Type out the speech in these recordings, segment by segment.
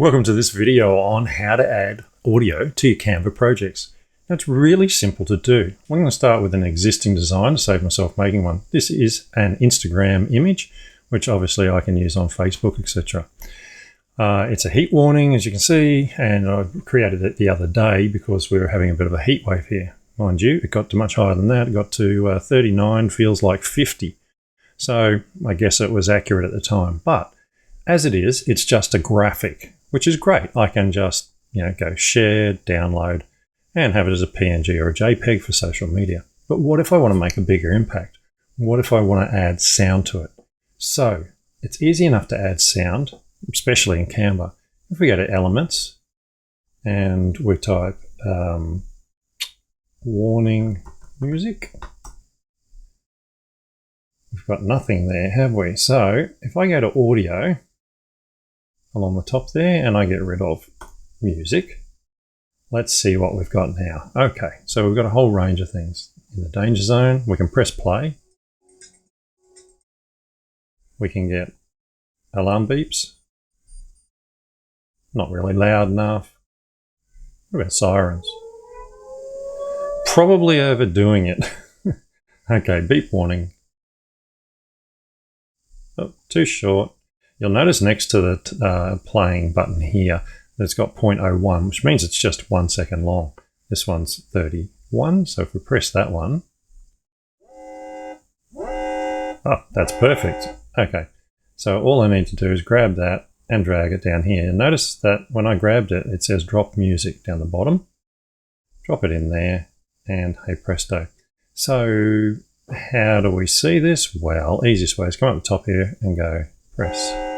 Welcome to this video on how to add audio to your Canva projects. Now, it's really simple to do. I'm going to start with an existing design to save myself making one. This is an Instagram image, which obviously I can use on Facebook, etc. It's a heat warning, as you can see, and I created it the other day because we were having a bit of a heat wave here. Mind you, it got to much higher than that. It got to 39, feels like 50. So I guess it was accurate at the time. But as it is, it's just a graphic, which is great. I can just, go share, download, and have it as a PNG or a JPEG for social media. But what if I want to make a bigger impact? What if I want to add sound to it? So it's easy enough to add sound, especially in Canva. If we go to Elements and we type warning music, we've got nothing there, have we? So if I go to audio along the top there and I get rid of music, let's see what we've got now. Okay, so we've got a whole range of things. In the danger zone, we can press play. We can get alarm beeps. Not really loud enough. What about sirens? Probably overdoing it. Okay, beep warning. Oh, too short. You'll notice next to the playing button here that it's got 0.01, which means it's just 1 second long. This one's 31, so if we press that one, oh, that's perfect. Okay, so all I need to do is grab that and drag it down here. And notice that when I grabbed it, it says drop music down the bottom. Drop it in there, and hey presto. So how do we see this? Well, easiest way is come up the top here and go press.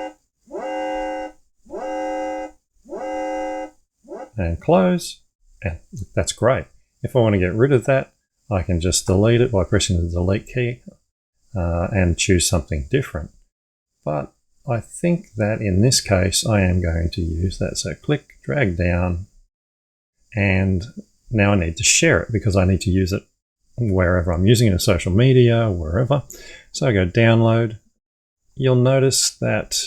And close, and that's great. If I want to get rid of that, I can just delete it by pressing the delete key and choose something different. But I think that in this case, I am going to use that. So click, drag down, and now I need to share it because I need to use it wherever I'm using it in social media, wherever. So I go download. You'll notice that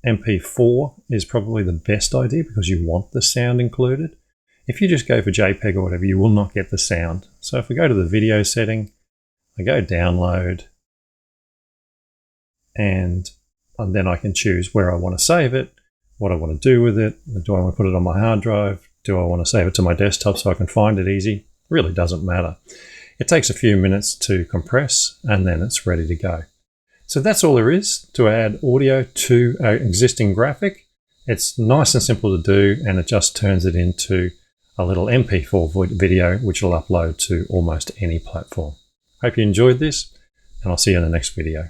MP4 is probably the best idea because you want the sound included. If you just go for JPEG or whatever, you will not get the sound. So if we go to the video setting, I go download, and then I can choose where I want to save it, what I want to do with it. Do I want to put it on my hard drive? Do I want to save it to my desktop so I can find it easy? Really doesn't matter. It takes a few minutes to compress and then it's ready to go. So that's all there is to add audio to an existing graphic. It's nice and simple to do, and it just turns it into a little MP4 video which will upload to almost any platform. Hope you enjoyed this, and I'll see you in the next video.